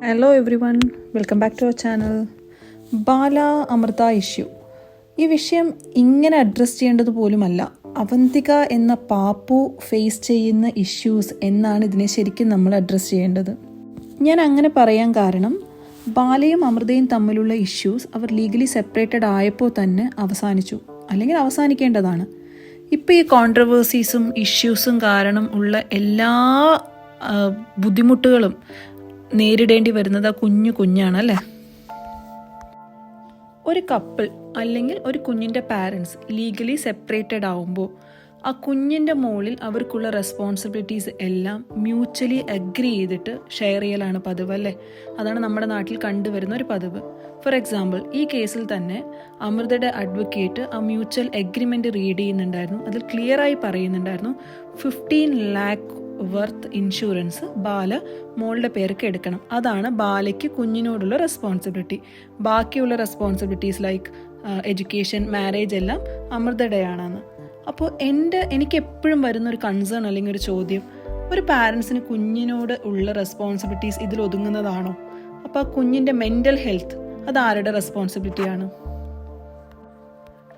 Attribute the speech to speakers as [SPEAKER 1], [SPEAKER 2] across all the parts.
[SPEAKER 1] Hello everyone, welcome back to our channel. Bala Amrutha issue, ഈ വിഷയം ഇങ്ങനെ അഡ്രസ്സ് ചെയ്യേണ്ടത് പോലുമല്ല. അവന്തിക എന്ന പാപ്പു ഫേസ് ചെയ്യുന്ന ഇഷ്യൂസ് എന്നാണ് ഇതിനെ ശരിക്കും നമ്മൾ അഡ്രസ്സ് ചെയ്യേണ്ടത്. ഞാൻ അങ്ങനെ പറയാൻ കാരണം, ബാലയും അമൃതയും തമ്മിലുള്ള ഇഷ്യൂസ് അവർ ലീഗലി സെപ്പറേറ്റഡ് ആയപ്പോൾ തന്നെ അവസാനിച്ചു, അല്ലെങ്കിൽ അവസാനിക്കേണ്ടതാണ്. ഇപ്പോൾ ഈ കോൺട്രവേഴ്സീസും ഇഷ്യൂസും കാരണം ഉള്ള എല്ലാ ബുദ്ധിമുട്ടുകളും നേരിടേണ്ടി വരുന്നത് ആ കുഞ്ഞാണല്ലേ. ഒരു കപ്പിൾ അല്ലെങ്കിൽ ഒരു കുഞ്ഞിൻ്റെ പാരൻസ് ലീഗലി സെപ്പറേറ്റഡ് ആവുമ്പോൾ ആ കുഞ്ഞിൻ്റെ മുകളിൽ അവർക്കുള്ള റെസ്പോൺസിബിലിറ്റീസ് എല്ലാം മ്യൂച്വലി അഗ്രി ചെയ്തിട്ട് ഷെയർ ചെയ്യലാണ് പതിവ് അല്ലേ. അതാണ് നമ്മുടെ നാട്ടിൽ കണ്ടുവരുന്ന ഒരു പതിവ്. ഫോർ എക്സാമ്പിൾ, ഈ കേസിൽ തന്നെ അമൃതയുടെ അഡ്വക്കേറ്റ് ആ മ്യൂച്വൽ എഗ്രിമെൻറ്റ് റീഡ് ചെയ്യുന്നുണ്ടായിരുന്നു. അതിൽ ക്ലിയറായി പറയുന്നുണ്ടായിരുന്നു 15 lakh വർത്ത് ഇൻഷുറൻസ് ബാല മോളുടെ പേർക്ക് എടുക്കണം. അതാണ് ബാലയ്ക്ക് കുഞ്ഞിനോടുള്ള റെസ്പോൺസിബിലിറ്റി. ബാക്കിയുള്ള റെസ്പോൺസിബിലിറ്റീസ് ലൈക്ക് എഡ്യൂക്കേഷൻ, മാരേജ് എല്ലാം അമൃതയുടെയാണെന്ന്. അപ്പോൾ എനിക്ക് എപ്പോഴും വരുന്നൊരു കൺസേൺ അല്ലെങ്കിൽ ഒരു ചോദ്യം, ഒരു പാരൻസിന് കുഞ്ഞിനോട് ഉള്ള റെസ്പോൺസിബിലിറ്റീസ് ഇതിൽ ഒതുങ്ങുന്നതാണോ? അപ്പോൾ ആ കുഞ്ഞിൻ്റെ മെൻ്റൽ ഹെൽത്ത് അത് ആരുടെ റെസ്പോൺസിബിലിറ്റിയാണ്?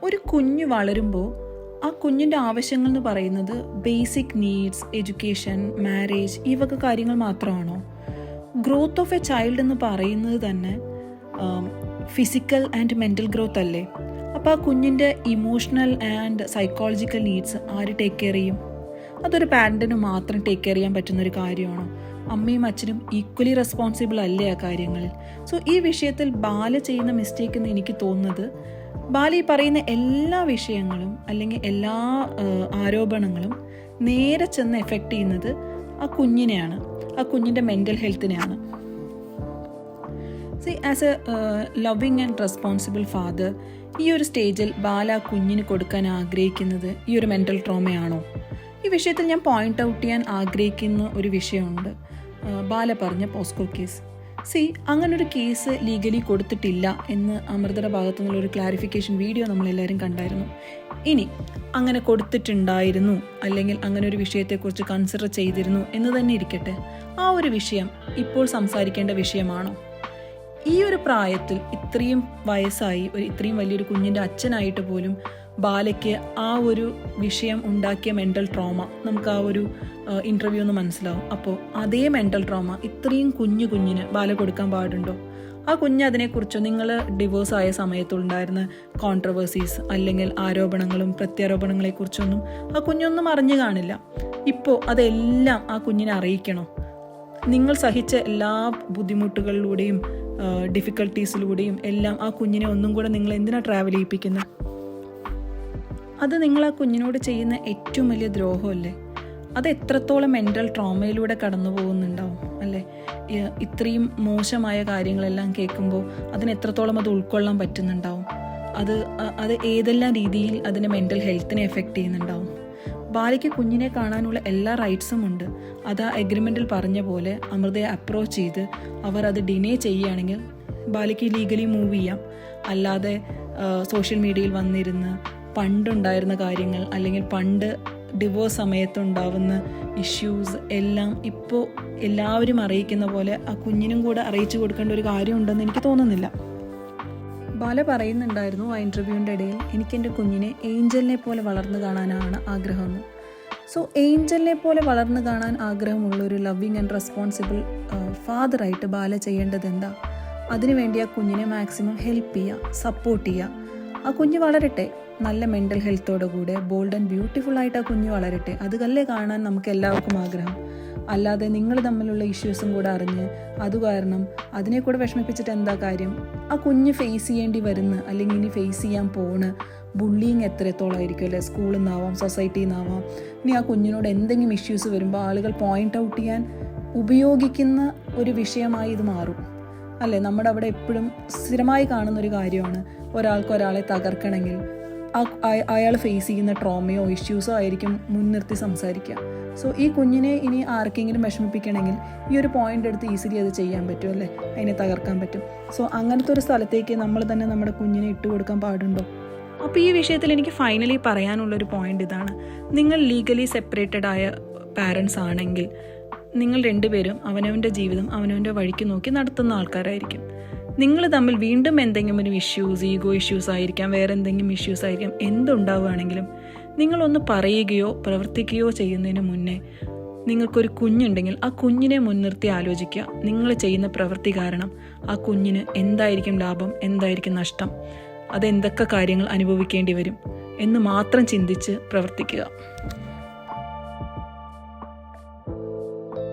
[SPEAKER 1] ഒരു കുഞ്ഞ് വളരുമ്പോൾ ആ കുഞ്ഞിൻ്റെ ആവശ്യങ്ങൾ എന്ന് പറയുന്നത് ബേസിക് നീഡ്സ്, എഡ്യൂക്കേഷൻ, മാരേജ്, ഈ വക കാര്യങ്ങൾ മാത്രമാണോ? ഗ്രോത്ത് ഓഫ് എ ചൈൽഡ് എന്ന് പറയുന്നത് തന്നെ ഫിസിക്കൽ ആൻഡ് മെൻ്റൽ ഗ്രോത്ത് അല്ലേ. അപ്പോൾ ആ കുഞ്ഞിൻ്റെ ഇമോഷണൽ ആൻഡ് സൈക്കോളജിക്കൽ നീഡ്സ് ആര് ടേക്ക് കെയർ ചെയ്യും? അതൊരു പാരൻറ്റിന് മാത്രം ടേക്ക് കെയർ ചെയ്യാൻ പറ്റുന്നൊരു കാര്യമാണോ? അമ്മയും അച്ഛനും ഈക്വലി റെസ്പോൺസിബിൾ അല്ലേ ആ കാര്യങ്ങളിൽ? സോ ഈ വിഷയത്തിൽ ബാല ചെയ്യുന്ന മിസ്റ്റേക്ക് എന്ന് എനിക്ക് തോന്നുന്നത്, ബാല ഈ പറയുന്ന എല്ലാ വിഷയങ്ങളും അല്ലെങ്കിൽ എല്ലാ ആരോപണങ്ങളും നേരെ ചെന്ന് എഫക്റ്റ് ചെയ്യുന്നത് ആ കുഞ്ഞിനെയാണ്, ആ കുഞ്ഞിൻ്റെ മെൻ്റൽ ഹെൽത്തിനെയാണ്. As a loving and responsible father, ഈ ഒരു സ്റ്റേജിൽ ബാല കുഞ്ഞിന് കൊടുക്കാൻ ആഗ്രഹിക്കുന്നത് ഈ ഒരു മെൻ്റൽ ട്രോമയാണോ? ഈ വിഷയത്തിൽ ഞാൻ പോയിൻ്റ് ഔട്ട് ചെയ്യാൻ ആഗ്രഹിക്കുന്ന ഒരു വിഷയമുണ്ട്. ബാല പറഞ്ഞ പോസ്കോ കേസ്. അങ്ങനൊരു കേസ് ലീഗലി കൊടുത്തിട്ടില്ല എന്ന് അമൃതയുടെ ഭാഗത്തു നിന്നുള്ളൊരു ക്ലാരിഫിക്കേഷൻ വീഡിയോ നമ്മളെല്ലാവരും കണ്ടായിരുന്നു. ഇനി അങ്ങനെ കൊടുത്തിട്ടുണ്ടായിരുന്നു അല്ലെങ്കിൽ അങ്ങനെ ഒരു വിഷയത്തെക്കുറിച്ച് കൺസിഡർ ചെയ്തിരുന്നു എന്ന് തന്നെ ഇരിക്കട്ടെ, ആ ഒരു വിഷയം ഇപ്പോൾ സംസാരിക്കേണ്ട വിഷയമാണോ? ഈ ഒരു പ്രായത്തിൽ ഇത്രയും വയസ്സായി ഇത്രയും വലിയൊരു കുഞ്ഞിൻ്റെ അച്ഛനായിട്ട് പോലും ബാലയ്ക്ക് ആ ഒരു വിഷയം ഉണ്ടാക്കിയ മെൻ്റൽ ട്രോമ നമുക്ക് ആ ഒരു ഇൻ്റർവ്യൂ ഒന്ന് മനസ്സിലാവും. അപ്പോൾ അതേ മെൻ്റൽ ട്രോമ ഇത്രയും കുഞ്ഞിന് ബാല കൊടുക്കാൻ പാടുണ്ടോ? ആ കുഞ്ഞ് അതിനെക്കുറിച്ചോ, നിങ്ങൾ ഡിവോഴ്സ് ആയ സമയത്തുണ്ടായിരുന്ന കോൺട്രവേഴ്സീസ് അല്ലെങ്കിൽ ആരോപണങ്ങളും പ്രത്യാരോപണങ്ങളെക്കുറിച്ചൊന്നും ആ കുഞ്ഞൊന്നും അറിഞ്ഞു കാണില്ല. ഇപ്പോൾ അതെല്ലാം ആ കുഞ്ഞിനെ അറിയിക്കണോ? നിങ്ങൾ സഹിച്ച എല്ലാ ബുദ്ധിമുട്ടുകളിലൂടെയും ഡിഫിക്കൽട്ടീസിലൂടെയും എല്ലാം ആ കുഞ്ഞിനെ ഒന്നും കൂടെ നിങ്ങൾ എന്തിനാണ് ട്രാവൽ ചെയ്യിപ്പിക്കുന്നത്? അത് നിങ്ങൾ ആ കുഞ്ഞിനോട് ചെയ്യുന്ന ഏറ്റവും വലിയ ദ്രോഹമല്ലേ. അത് എത്രത്തോളം മെൻ്റൽ ട്രോമയിലൂടെ കടന്നു പോകുന്നുണ്ടാവും അല്ലേ. ഇത്രയും മോശമായ കാര്യങ്ങളെല്ലാം കേൾക്കുമ്പോൾ അതിന് എത്രത്തോളം അത് ഉൾക്കൊള്ളാൻ പറ്റുന്നുണ്ടാവും. അത് ഏതെല്ലാം രീതിയിൽ അതിൻ്റെ മെൻ്റൽ ഹെൽത്തിനെ എഫക്റ്റ് ചെയ്യുന്നുണ്ടാവും. ബാലയ്ക്ക് കുഞ്ഞിനെ കാണാനുള്ള എല്ലാ റൈറ്റ്സും ഉണ്ട്. അത് ആ എഗ്രിമെൻറ്റിൽ പറഞ്ഞ പോലെ അമൃതയെ അപ്രോച്ച് ചെയ്ത് അവർ അത് ഡിനേ ചെയ്യുകയാണെങ്കിൽ ബാലയ്ക്ക് ലീഗലി മൂവ് ചെയ്യാം. അല്ലാതെ സോഷ്യൽ മീഡിയയിൽ വന്നിരുന്ന് പണ്ടുണ്ടായിരുന്ന കാര്യങ്ങൾ അല്ലെങ്കിൽ പണ്ട് ഡിവോഴ്സ് സമയത്തുണ്ടാവുന്ന ഇഷ്യൂസ് എല്ലാം ഇപ്പോൾ എല്ലാവരും അറിയിക്കുന്ന പോലെ ആ കുഞ്ഞിനും കൂടെ അറിയിച്ചു കൊടുക്കേണ്ട ഒരു കാര്യമുണ്ടെന്ന് എനിക്ക് തോന്നുന്നില്ല. ബാല പറയുന്നുണ്ടായിരുന്നു ആ ഇൻ്റർവ്യൂവിൻ്റെ ഇടയിൽ, എനിക്ക് എൻ്റെ കുഞ്ഞിനെ ഏഞ്ചലിനെ പോലെ വളർന്നു കാണാനാണ് ആഗ്രഹമെന്ന്. ഏഞ്ചലിനെ പോലെ വളർന്നു കാണാൻ ആഗ്രഹമുള്ള ഒരു ലവിങ് ആൻഡ് റെസ്പോൺസിബിൾ ഫാദറായിട്ട് ബാല ചെയ്യേണ്ടത് എന്താ? അതിനുവേണ്ടി ആ കുഞ്ഞിനെ മാക്സിമം ഹെൽപ്പ് ചെയ്യുക, സപ്പോർട്ട് ചെയ്യുക. ആ കുഞ്ഞ് വളരട്ടെ നല്ല മെൻ്റൽ ഹെൽത്തോടു കൂടെ, ബോൾഡ് ആൻഡ് ബ്യൂട്ടിഫുൾ ആയിട്ട് ആ കുഞ്ഞ് വളരട്ടെ. അതുകല്ലേ കാണാൻ നമുക്ക് എല്ലാവർക്കും ആഗ്രഹം. അല്ലാതെ നിങ്ങൾ തമ്മിലുള്ള ഇഷ്യൂസും കൂടെ അറിഞ്ഞ് അത് കാരണം അതിനെ കൂടെ വിഷമിപ്പിച്ചിട്ട് എന്താ കാര്യം? ആ കുഞ്ഞ് ഫേസ് ചെയ്യേണ്ടി വരുന്ന അല്ലെങ്കിൽ ഇനി ഫേസ് ചെയ്യാൻ പോണ ബുള്ളിങ് എത്രത്തോളമായിരിക്കും അല്ലേ. സ്കൂളിൽ നിന്നാവാം, സൊസൈറ്റിയിൽ നിന്നാവാം. ഇനി ആ കുഞ്ഞിനോട് എന്തെങ്കിലും ഇഷ്യൂസ് വരുമ്പോൾ ആളുകൾ പോയിൻ്റ് ഔട്ട് ചെയ്യാൻ ഉപയോഗിക്കുന്ന ഒരു വിഷയമായി ഇത് മാറും അല്ലേ. നമ്മുടെ അവിടെ എപ്പോഴും സ്ഥിരമായി കാണുന്നൊരു കാര്യമാണ്, ഒരാളെ തകർക്കണമെങ്കിൽ അയാൾ ഫേസ് ചെയ്യുന്ന ട്രോമയോ ഇഷ്യൂസോ ആയിരിക്കും മുൻനിർത്തി സംസാരിക്കുക. ഈ കുഞ്ഞിനെ ഇനി ആർക്കെങ്കിലും വിഷമിപ്പിക്കണമെങ്കിൽ ഈ ഒരു പോയിന്റ് എടുത്ത് ഈസിലി അത് ചെയ്യാൻ പറ്റും അല്ലേ, അതിനെ തകർക്കാൻ പറ്റും. അങ്ങനത്തെ ഒരു സ്ഥലത്തേക്ക് നമ്മൾ തന്നെ നമ്മുടെ കുഞ്ഞിനെ ഇട്ട് കൊടുക്കാൻ പാടുണ്ടോ? അപ്പോൾ ഈ വിഷയത്തിൽ എനിക്ക് ഫൈനലി പറയാനുള്ളൊരു പോയിന്റ് ഇതാണ്. നിങ്ങൾ ലീഗലി സെപ്പറേറ്റഡ് ആയ പാരൻസ് ആണെങ്കിൽ നിങ്ങൾ രണ്ടുപേരും അവനവൻ്റെ ജീവിതം അവനവൻ്റെ വഴിക്ക് നോക്കി നടത്തുന്ന ആൾക്കാരായിരിക്കും. നിങ്ങൾ തമ്മിൽ വീണ്ടും എന്തെങ്കിലും ഒരു ഈഗോ ഇഷ്യൂസ് ആയിരിക്കാം, വേറെ എന്തെങ്കിലും ഇഷ്യൂസ് ആയിരിക്കാം, എന്തുണ്ടാവുകയാണെങ്കിലും നിങ്ങളൊന്ന് പറയുകയോ പ്രവർത്തിക്കുകയോ ചെയ്യുന്നതിന് മുന്നേ നിങ്ങൾക്കൊരു കുഞ്ഞുണ്ടെങ്കിൽ ആ കുഞ്ഞിനെ മുൻനിർത്തി ആലോചിക്കുക. നിങ്ങൾ ചെയ്യുന്ന പ്രവൃത്തി കാരണം ആ കുഞ്ഞിന് എന്തായിരിക്കും ലാഭം, എന്തായിരിക്കും നഷ്ടം, അതെന്തൊക്കെ കാര്യങ്ങൾ അനുഭവിക്കേണ്ടി വരും എന്ന് മാത്രം ചിന്തിച്ച് പ്രവർത്തിക്കുക.